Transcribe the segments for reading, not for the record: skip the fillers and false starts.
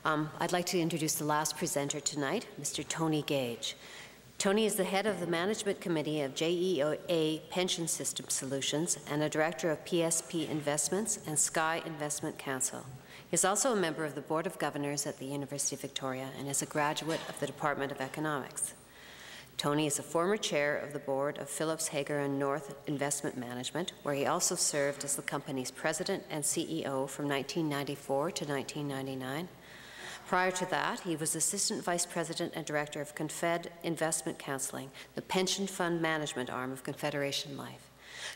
I'd like to introduce the last presenter tonight, Mr. Tony Gage. Tony is the head of the Management Committee of JEA Pension System Solutions and a director of PSP Investments and Sky Investment Council. He is also a member of the Board of Governors at the University of Victoria and is a graduate of the Department of Economics. Tony is a former chair of the board of Phillips Hager & North Investment Management, where he also served as the company's president and CEO from 1994 to 1999. Prior to that, he was assistant vice president and director of Confed Investment Counseling, the pension fund management arm of Confederation Life.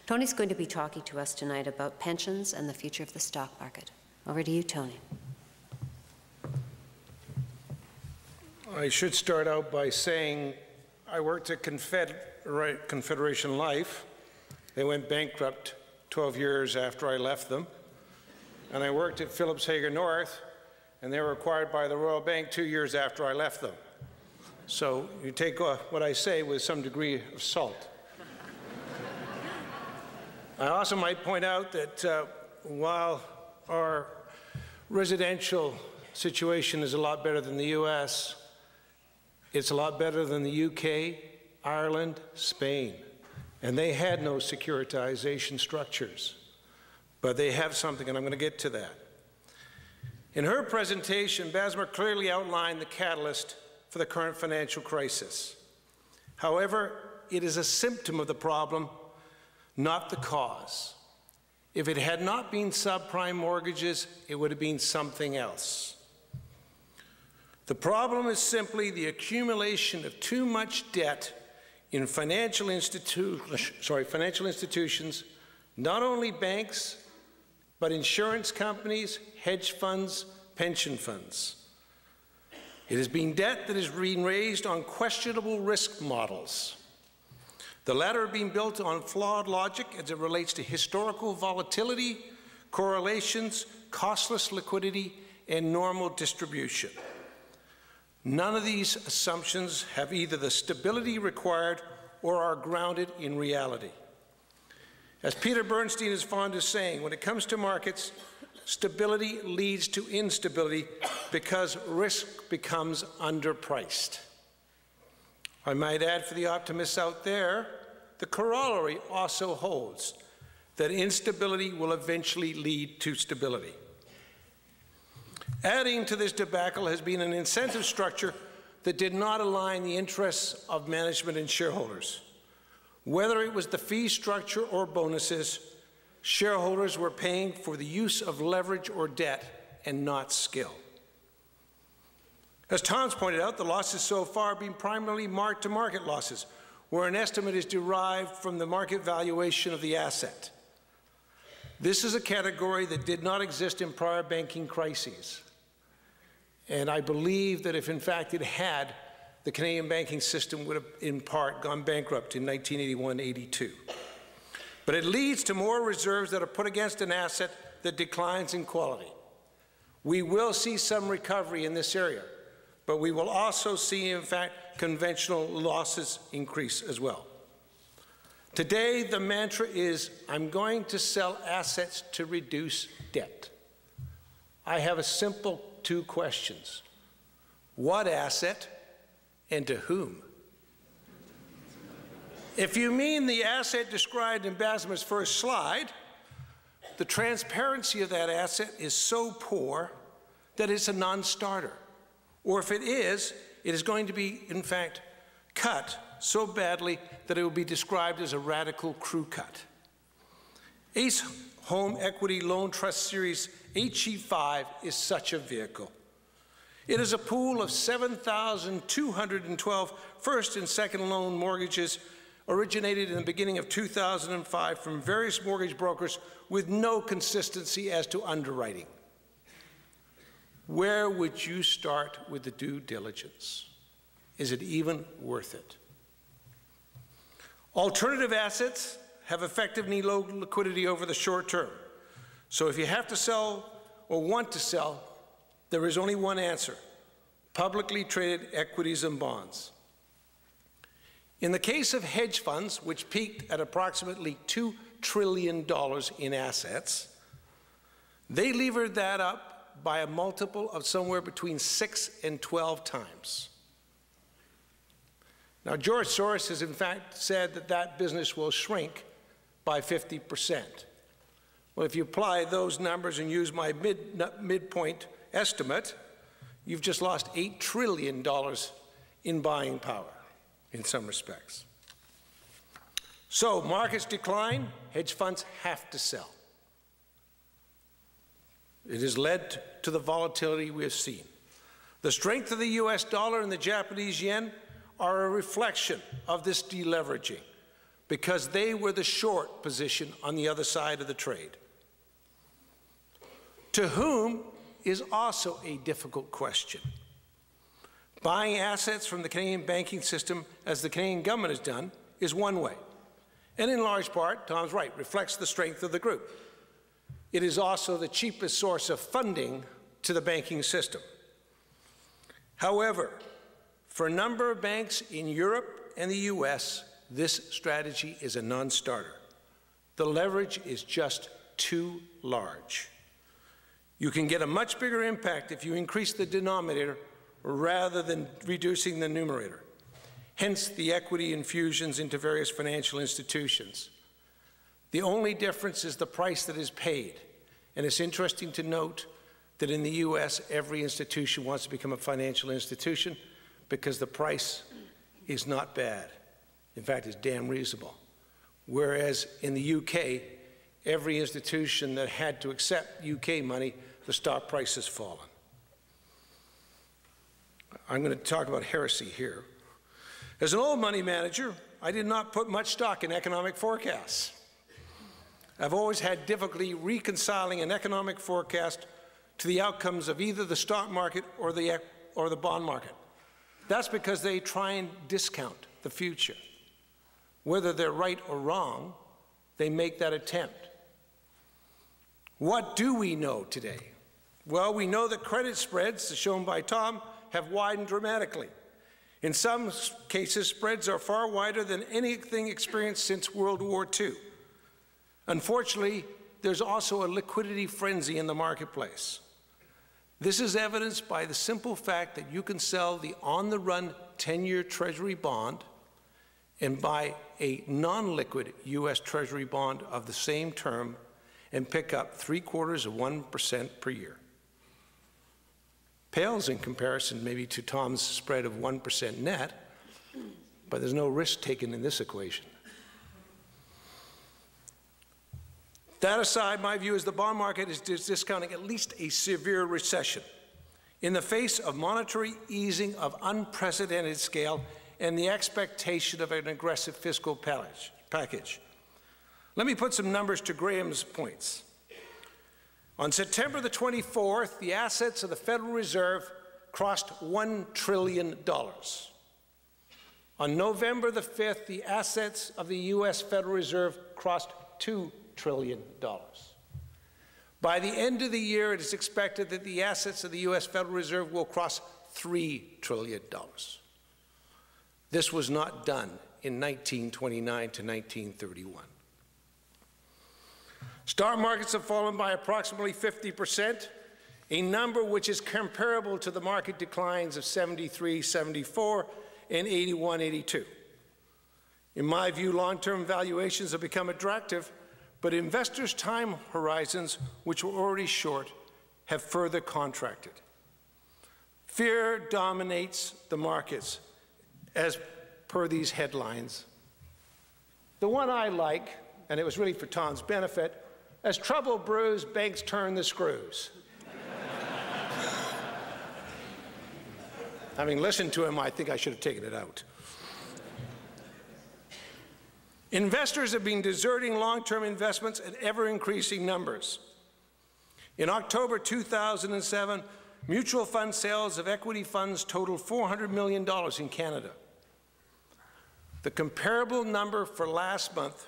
Tony's going to be talking to us tonight about pensions and the future of the stock market. Over to you, Tony. I should start out by saying I worked at Confederation Life. They went bankrupt 12 years after I left them. And I worked at Phillips Hager North, and they were acquired by the Royal Bank 2 years after I left them. So you take what I say with some degree of salt. I also might point out that while our residential situation is a lot better than the US, it's a lot better than the UK, Ireland, Spain. And they had no securitization structures. But they have something, and I'm going to get to that. In her presentation, Basmer clearly outlined the catalyst for the current financial crisis. However, it is a symptom of the problem, not the cause. If it had not been subprime mortgages, it would have been something else. The problem is simply the accumulation of too much debt in financial institutions, not only banks, but insurance companies, hedge funds, pension funds. It has been debt that has been raised on questionable risk models. The latter have been built on flawed logic as it relates to historical volatility, correlations, costless liquidity, and normal distribution. None of these assumptions have either the stability required or are grounded in reality. As Peter Bernstein is fond of saying, when it comes to markets, stability leads to instability because risk becomes underpriced. I might add for the optimists out there, the corollary also holds, that instability will eventually lead to stability. Adding to this debacle has been an incentive structure that did not align the interests of management and shareholders. Whether it was the fee structure or bonuses, shareholders were paying for the use of leverage or debt and not skill. As Tom's pointed out, the losses so far have been primarily mark-to-market losses, where an estimate is derived from the market valuation of the asset. This is a category that did not exist in prior banking crises. And I believe that if in fact it had, the Canadian banking system would have in part gone bankrupt in 1981-82. But it leads to more reserves that are put against an asset that declines in quality. We will see some recovery in this area, but we will also see, in fact, conventional losses increase as well. Today, the mantra is, I'm going to sell assets to reduce debt. I have a simple two questions. What asset and to whom? If you mean the asset described in Basmer's first slide, the transparency of that asset is so poor that it's a non-starter. Or if it is going to be, in fact, cut so badly that it will be described as a radical crew cut. Ace Home Equity Loan Trust Series HE5 is such a vehicle. It is a pool of 7,212 first and second loan mortgages originated in the beginning of 2005 from various mortgage brokers with no consistency as to underwriting. Where would you start with the due diligence? Is it even worth it? Alternative assets have effectively low liquidity over the short term. So if you have to sell or want to sell, there is only one answer: publicly traded equities and bonds. In the case of hedge funds, which peaked at approximately $2 trillion in assets, they levered that up by a multiple of somewhere between 6 and 12 times. Now, George Soros has in fact said that that business will shrink by 50%. Well, if you apply those numbers and use my midpoint estimate, you've just lost $8 trillion in buying power in some respects. So markets decline, hedge funds have to sell. It has led to the volatility we have seen. The strength of the US dollar and the Japanese yen are a reflection of this deleveraging because they were the short position on the other side of the trade. To whom is also a difficult question. Buying assets from the Canadian banking system, as the Canadian government has done, is one way. And in large part, Tom's right, reflects the strength of the group. It is also the cheapest source of funding to the banking system. However, for a number of banks in Europe and the US, this strategy is a non-starter. The leverage is just too large. You can get a much bigger impact if you increase the denominator rather than reducing the numerator. Hence the equity infusions into various financial institutions. The only difference is the price that is paid. And it's interesting to note that in the US, every institution wants to become a financial institution because the price is not bad. In fact, it's damn reasonable. Whereas in the UK, every institution that had to accept UK money, the stock price has fallen. I'm going to talk about heresy here. As an old money manager, I did not put much stock in economic forecasts. I've always had difficulty reconciling an economic forecast to the outcomes of either the stock market or the bond market. That's because they try and discount the future. Whether they're right or wrong, they make that attempt. What do we know today? Well, we know that credit spreads, as shown by Tom, have widened dramatically. In some cases, spreads are far wider than anything experienced since World War II. Unfortunately, there's also a liquidity frenzy in the marketplace. This is evidenced by the simple fact that you can sell the on-the-run 10-year Treasury bond and buy a non-liquid U.S. Treasury bond of the same term and pick up 0.75% per year. Pales in comparison maybe to Tom's spread of 1% net, but there's no risk taken in this equation. That aside, my view is the bond market is discounting at least a severe recession in the face of monetary easing of unprecedented scale and the expectation of an aggressive fiscal package. Let me put some numbers to Graham's points. On September the 24th, the assets of the Federal Reserve crossed $1 trillion. On November the 5th, the assets of the U.S. Federal Reserve crossed $2 trillion. By the end of the year, it is expected that the assets of the U.S. Federal Reserve will cross $3 trillion. This was not done in 1929 to 1931. Stock markets have fallen by approximately 50%, a number which is comparable to the market declines of 73, 74, and 81, 82. In my view, long-term valuations have become attractive, but investors' time horizons, which were already short, have further contracted. Fear dominates the markets, as per these headlines. The one I like, and it was really for Tom's benefit, as trouble brews, banks turn the screws. Having listened to him, I think I should have taken it out. Investors have been deserting long-term investments at ever-increasing numbers. In October 2007, mutual fund sales of equity funds totaled $400 million in Canada. The comparable number for last month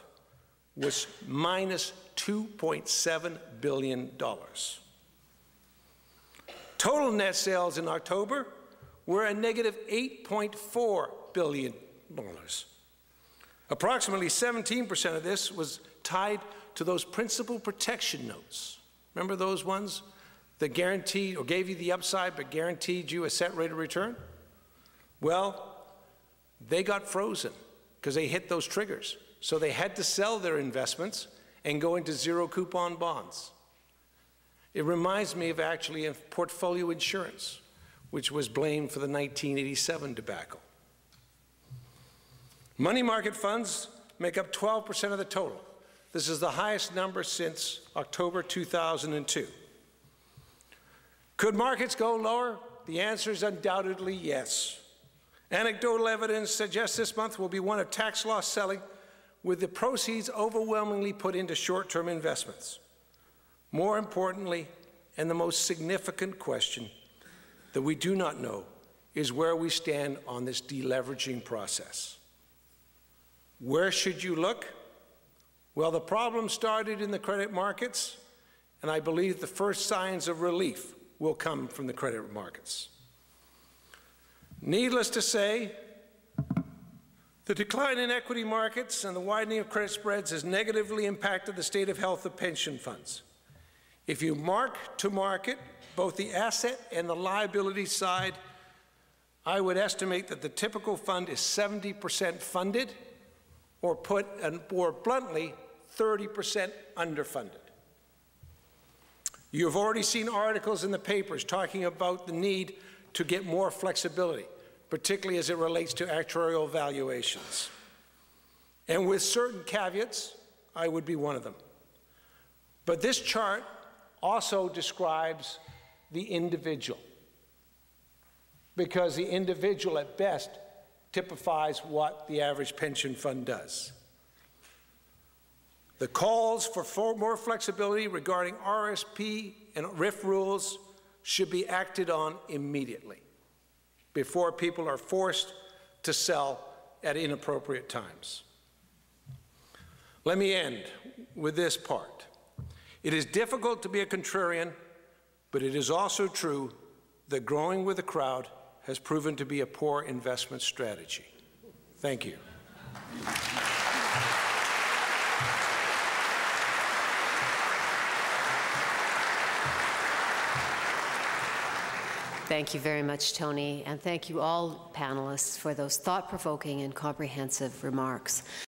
was minus $2.7 billion. Total net sales in October were a negative $8.4 billion. Approximately 17% of this was tied to those principal protection notes. Remember those ones that guaranteed or gave you the upside but guaranteed you a set rate of return? Well, they got frozen because they hit those triggers. So they had to sell their investments and go into zero coupon bonds. It reminds me of actually of portfolio insurance, which was blamed for the 1987 debacle. Money market funds make up 12% of the total. This is the highest number since October 2002. Could markets go lower? The answer is undoubtedly yes. Anecdotal evidence suggests this month will be one of tax loss selling, with the proceeds overwhelmingly put into short-term investments. More importantly, and the most significant question that we do not know, is where we stand on this deleveraging process. Where should you look? Well, the problem started in the credit markets, and I believe the first signs of relief will come from the credit markets. Needless to say, the decline in equity markets and the widening of credit spreads has negatively impacted the state of health of pension funds. If you mark to market both the asset and the liability side, I would estimate that the typical fund is 70% funded, or put more bluntly, 30% underfunded. You've already seen articles in the papers talking about the need to get more flexibility, particularly as it relates to actuarial valuations. And with certain caveats, I would be one of them. But this chart also describes the individual, because the individual at best typifies what the average pension fund does. The calls for more flexibility regarding RSP and RIF rules should be acted on immediately before people are forced to sell at inappropriate times. Let me end with this part. It is difficult to be a contrarian, but it is also true that growing with the crowd has proven to be a poor investment strategy. Thank you. Thank you very much, Tony, and thank you all panelists for those thought-provoking and comprehensive remarks.